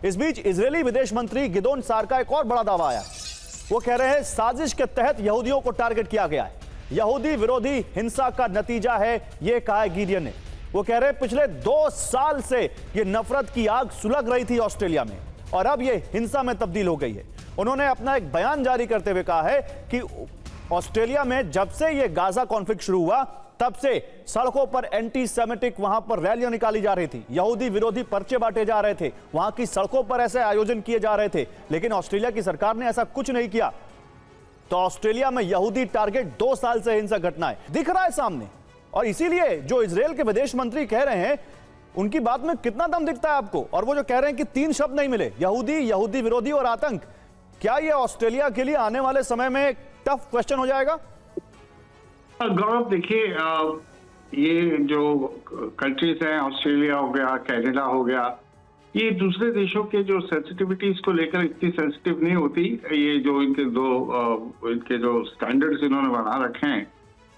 इस बीच इजरायली विदेश मंत्री गिदोन सार का एक और बड़ा दावा आया। वो कह रहे हैं साजिश के तहत यहूदियों को टारगेट किया गया है, यहूदी विरोधी हिंसा का नतीजा है, यह कहा है गिडियन ने। वो कह रहे हैं पिछले 2 साल से ये नफरत की आग सुलग रही थी ऑस्ट्रेलिया में और अब ये हिंसा में तब्दील हो गई है। उन्होंने अपना एक बयान जारी करते हुए कहा है कि ऑस्ट्रेलिया में जब से ये गाजा कॉन्फ्लिक्ट शुरू हुआ तब से सड़कों पर एंटी सेमेटिक वहां पर रैलियां निकाली जा रही थी, यहूदी विरोधी पर्चे बांटे जा रहे थे, वहां की सड़कों पर ऐसे आयोजन किए जा रहे थे, लेकिन ऑस्ट्रेलिया की सरकार ने ऐसा कुछ नहीं किया। तो ऑस्ट्रेलिया में यहूदी टारगेट 2 साल से हिंसक घटना है दिख रहा है सामने। और इसीलिए जो इजरायल के विदेश मंत्री कह रहे हैं उनकी बात में कितना दम दिखता है आपको। और वो जो कह रहे हैं कि 3 शब्द नहीं मिले, यहूदी, यहूदी विरोधी और आतंक, क्या ये ऑस्ट्रेलिया के लिए आने वाले समय में टफ क्वेश्चन हो जाएगा? गौरव देखिए, ये जो कंट्रीज हैं, ऑस्ट्रेलिया हो गया, कनाडा हो गया, ये दूसरे देशों के जो सेंसिटिविटीज को लेकर इतनी सेंसिटिव नहीं होती। ये जो इनके जो स्टैंडर्ड्स इन्होंने बना रखे हैं,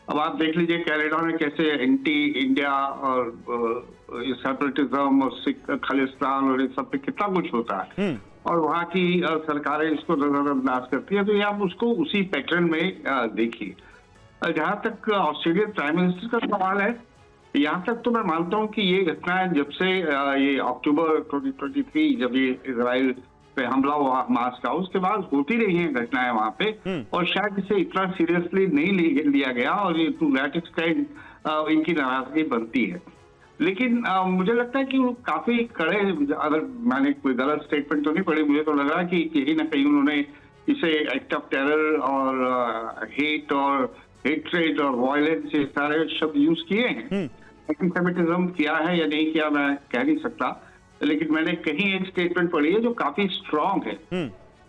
अब आप देख लीजिए कनाडा में कैसे एंटी इंडिया और सेपरेटिज्म और सिख खालिस्तान और इस सब पे कितना कुछ होता है और वहाँ की सरकारें इसको नजरअंदाज करती है। तो ये आप उसको उसी पैटर्न में देखिए। जहां तक ऑस्ट्रेलियन प्राइम मिनिस्टर का सवाल है, यहाँ तक तो मैं मानता हूँ कि ये घटनाएं जब से ये अक्टूबर 2023 जब ये इजराइल पे हमला हुआ हमास का, उसके बाद होती रही हैं घटनाएं वहां पे और शायद इसे इतना सीरियसली नहीं लिया गया और ये टू दैट एक्सटेंट इनकी नाराजगी बनती है। लेकिन मुझे लगता है कि वो काफी कड़े, अगर मैंने कोई गलत स्टेटमेंट तो नहीं पढ़ी, मुझे तो लग रहा है कि कहीं ना कहीं उन्होंने इसे एक्ट ऑफ टेरर और हेट और हेट्रेड और वायलेंस ये सारे शब्द यूज किए हैं। एंटीसेमिटिज्म किया है या नहीं किया मैं कह नहीं सकता, लेकिन मैंने कहीं एक स्टेटमेंट पढ़ी है जो काफी स्ट्रांग है।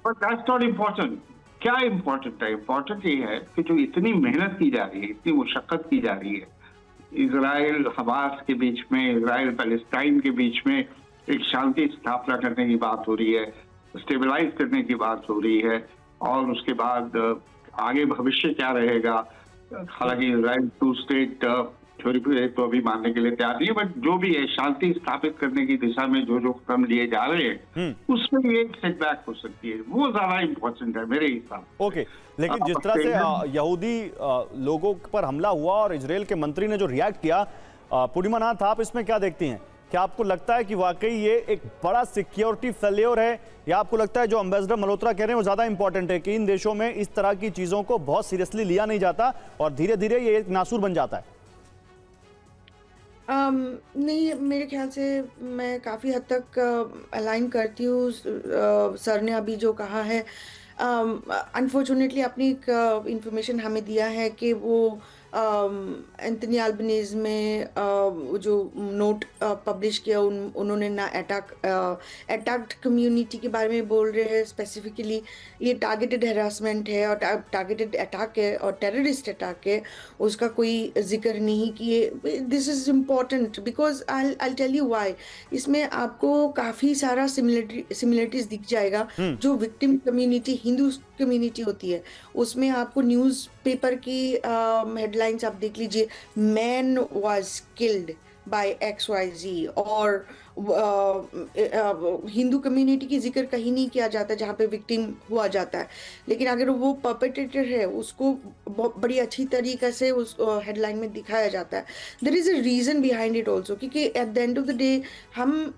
But that's not important. क्या इम्पोर्टेंट है? इम्पोर्टेंट ये है कि जो इतनी मेहनत की जा रही है, इतनी मुशक्कत की जा रही है, इजराइल हमास के बीच में, इजराइल पैलेस्टाइन के बीच में एक शांति स्थापना करने की बात हो रही है, स्टेबलाइज करने की बात हो रही है और उसके बाद आगे भविष्य क्या रहेगा। हालांकि इजराइल 2 स्टेट थ्योरी तो अभी मानने के लिए तैयार नहीं है, बट जो भी है शांति स्थापित करने की दिशा में जो कदम लिए जा रहे हैं उसमें ये एक सेटबैक हो सकती है। वो ज्यादा इम्पोर्टेंट है मेरे हिसाब से। ओके, लेकिन जिस तरह से यहूदी लोगों पर हमला हुआ और इजरायल के मंत्री ने जो रिएक्ट किया, पूर्णिमा नाथ, आप इसमें क्या देखती हैं? क्या आपको लगता है कि वाकई ये एक बड़ा सिक्योरिटी फेल्योर है, या आपको लगता है जो एम्बेसडर मल्होत्रा कह रहे हैं वो ज्यादा इंपॉर्टेंट है कि इन देशों में इस तरह की चीजों को बहुत सीरियसली लिया नहीं जाता और धीरे धीरे ये एक नासूर बन जाता है? नहीं, मेरे ख्याल से मैं काफ़ी हद तक अलाइन करती हूँ सर ने अभी जो कहा है। अनफॉर्चुनेटली अपनी एक इंफॉर्मेशन हमें दिया है कि वो एंथनी अल्बनीज में जो नोट पब्लिश किया उन्होंने ना अटैक्ड कम्युनिटी के बारे में बोल रहे हैं स्पेसिफिकली। ये टारगेटेड हैरासमेंट है और टारगेटेड अटैक है और टेररिस्ट अटैक है, उसका कोई जिक्र नहीं किए। This is important because I tell you why. इसमें आपको काफ़ी सारा सिमिलरिटीज दिख जाएगा। जो विक्टिम कम्युनिटी हिंदू कम्युनिटी होती है उसमें आपको न्यूज़पेपर की हेडलाइंस आप देख लीजिए, man was killed by XYZ, और हिंदू कम्युनिटी की जिक्र कहीं नहीं किया जाता जहाँ पे विक्टिम हुआ जाता है। लेकिन अगर वो परपेट्रेटर है उसको बड़ी अच्छी तरीके से उस हेडलाइन में दिखाया जाता है। There is a reason behind it also, क्योंकि at the end of the day हम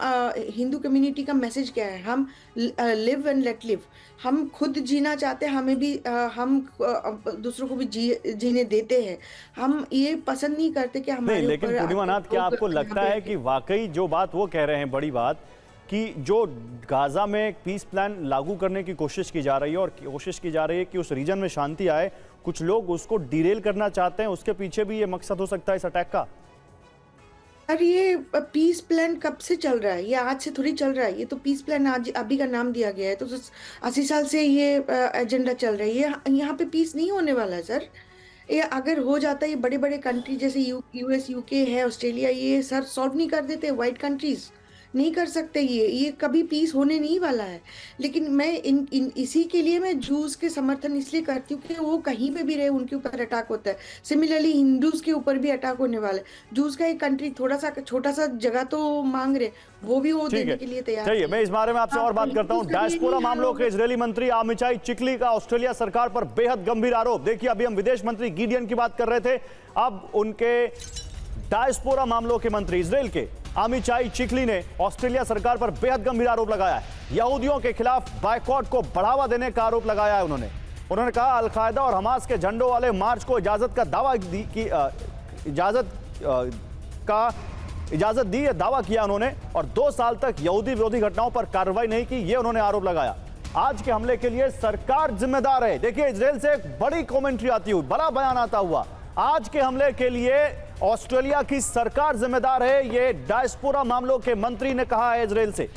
हिंदू कम्युनिटी का मैसेज क्या है? हम लिव एंड लेट लिव। हम खुद जीना चाहते हैं, हमें भी हम दूसरों को भी जीने देते हैं। हम ये पसंद नहीं करते कि हमारे नहीं, लेकिन पूर्णिमा नाथ, क्या आपको लगता है कि वाकई जो बात वो कह रहे हैं, बड़ी बात, कि जो गाजा में एक पीस प्लान लागू करने की कोशिश की जा रही है और कोशिश की जा रही है कि उस रीजन में शांति आए, कुछ लोग उसको डिरेल करना चाहते हैं, उसके पीछे भी ये मकसद हो सकता है इस अटैक का? अरे ये पीस प्लान कब से चल रहा है? ये आज से थोड़ी चल रहा है। ये तो पीस प्लान आज अभी का नाम दिया गया है, तो 80 साल से ये एजेंडा चल रही है। यहाँ पे पीस नहीं होने वाला है सर। ये अगर हो जाता है, ये बड़े बड़े कंट्री जैसे US UK है, ऑस्ट्रेलिया, ये सर सॉल्व नहीं कर देते वाइट कंट्रीज। नहीं कर सकते, ये कभी पीस होने नहीं वाला है। लेकिन मैं इसी के लिए मैं जूस के समर्थन इसलिए करती हूँ कि वो कहीं पे भी रहे उनके ऊपर अटैक होता है। सिमिलरली हिंदूज के ऊपर भी अटैक होने वाला है। जूस का एक कंट्री थोड़ा सा छोटा सा जगह तो मांग रहे, वो भी वो ठीक देने है, के लिए तैयार चलिए नहीं मैं है। इस बारे में आपसे हाँ, और बात तो करता हूं। हिंदूज के लिए डायस्पोरा नहीं मामलों हाल के इजरायली मंत्री आमिचाई चिकली का ऑस्ट्रेलिया सरकार पर बेहद गंभीर आरोप। देखिए अभी हम विदेश मंत्री गिडियन की बात कर रहे थे, अब उनके डायस्पोरा मामलों के मंत्री इजराइल के आमिचाई चिकली ने ऑस्ट्रेलिया सरकार पर बेहद गंभीर आरोप लगाया है। यहूदियों के खिलाफ बायकॉट को बढ़ावा देने का आरोप लगाया है उन्होंने कहा अल-कायदा और हमास के झंडों वाले मार्च को इजाजत दी है, दावा किया उन्होंने, और 2 साल तक यहूदी विरोधी घटनाओं पर कार्रवाई नहीं की, ये उन्होंने आरोप लगाया। आज के हमले के लिए सरकार जिम्मेदार है। देखिए इजराइल से एक बड़ी कमेंट्री आती हुई, बड़ा बयान आता हुआ, आज के हमले के लिए ऑस्ट्रेलिया की सरकार जिम्मेदार है, ये डायस्पोरा मामलों के मंत्री ने कहा है इजराइल से।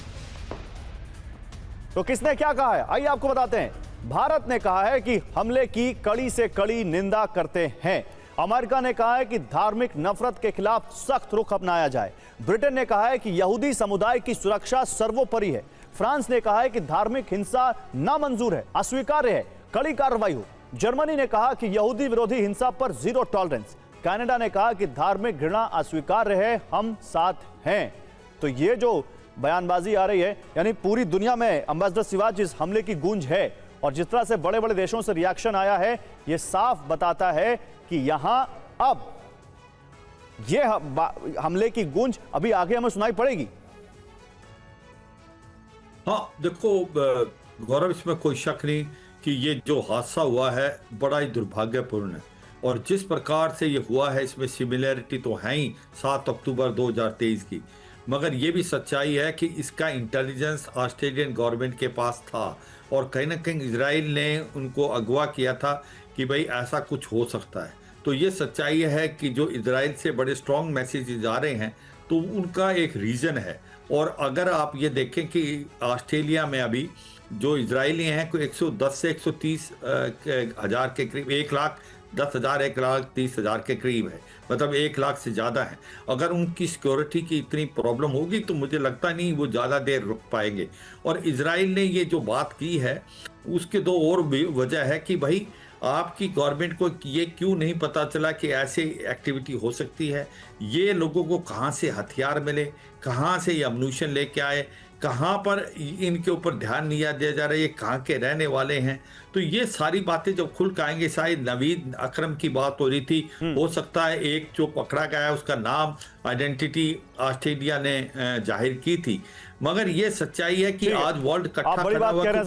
तो किसने क्या कहा है आइए आपको बताते हैं। भारत ने कहा है कि हमले की कड़ी से कड़ी निंदा करते हैं। अमेरिका ने कहा है कि धार्मिक नफरत के खिलाफ सख्त रुख अपनाया जाए। ब्रिटेन ने कहा है कि यहूदी समुदाय की सुरक्षा सर्वोपरि है। फ्रांस ने कहा है कि धार्मिक हिंसा नामंजूर है, अस्वीकार्य है, कड़ी कार्रवाई हो। जर्मनी ने कहा कि यहूदी विरोधी हिंसा पर जीरो टॉलरेंस। कनाडा ने कहा कि धार्मिक घृणा अस्वीकार्य है, हम साथ हैं। तो ये जो बयानबाजी आ रही है, यानी पूरी दुनिया में एम्बेसडर सिवाज इस हमले की गूंज है, और जिस तरह से बड़े बड़े देशों से रिएक्शन आया है, ये साफ बताता है कि यहां अब ये हमले की गूंज अभी आगे हमें सुनाई पड़ेगी। हाँ देखो गौरव, इसमें कोई शक नहीं कि ये जो हादसा हुआ है बड़ा ही दुर्भाग्यपूर्ण है, और जिस प्रकार से ये हुआ है इसमें सिमिलैरिटी तो है ही 7 अक्टूबर 2023 की, मगर ये भी सच्चाई है कि इसका इंटेलिजेंस ऑस्ट्रेलियन गवर्नमेंट के पास था, और कहीं ना कहीं इजराइल ने उनको अगवा किया था कि भाई ऐसा कुछ हो सकता है। तो ये सच्चाई है कि जो इजराइल से बड़े स्ट्रॉन्ग मैसेजेस आ रहे हैं, तो उनका एक रीज़न है। और अगर आप ये देखें कि ऑस्ट्रेलिया में अभी जो इजरायली हैं कोई 110 से 130 हज़ार के करीब, 1,10,000 1,30,000 के करीब है, मतलब 1 लाख से ज़्यादा है। अगर उनकी सिक्योरिटी की इतनी प्रॉब्लम होगी तो मुझे लगता नहीं वो ज़्यादा देर रुक पाएंगे। और इजराइल ने ये जो बात की है उसके 2 और भी वजह है कि भाई आपकी गवर्नमेंट को ये क्यों नहीं पता चला कि ऐसे एक्टिविटी हो सकती है, ये लोगों को कहाँ से हथियार मिले, कहाँ से ये अम्यूनिशन लेके आए, कहाँ पर इनके ऊपर ध्यान नहीं दिया जा रहा है, ये कहाँ के रहने वाले हैं। तो ये सारी बातें जब खुल के आएंगे, शायद नवीद अकरम की बात हो रही थी, हो सकता है एक जो पकड़ा गया है उसका नाम, आइडेंटिटी ऑस्ट्रेलिया ने जाहिर की थी, मगर ये सच्चाई है कि आज वर्ल्ड इकट्ठा बड़ी बात कह रहे हैं।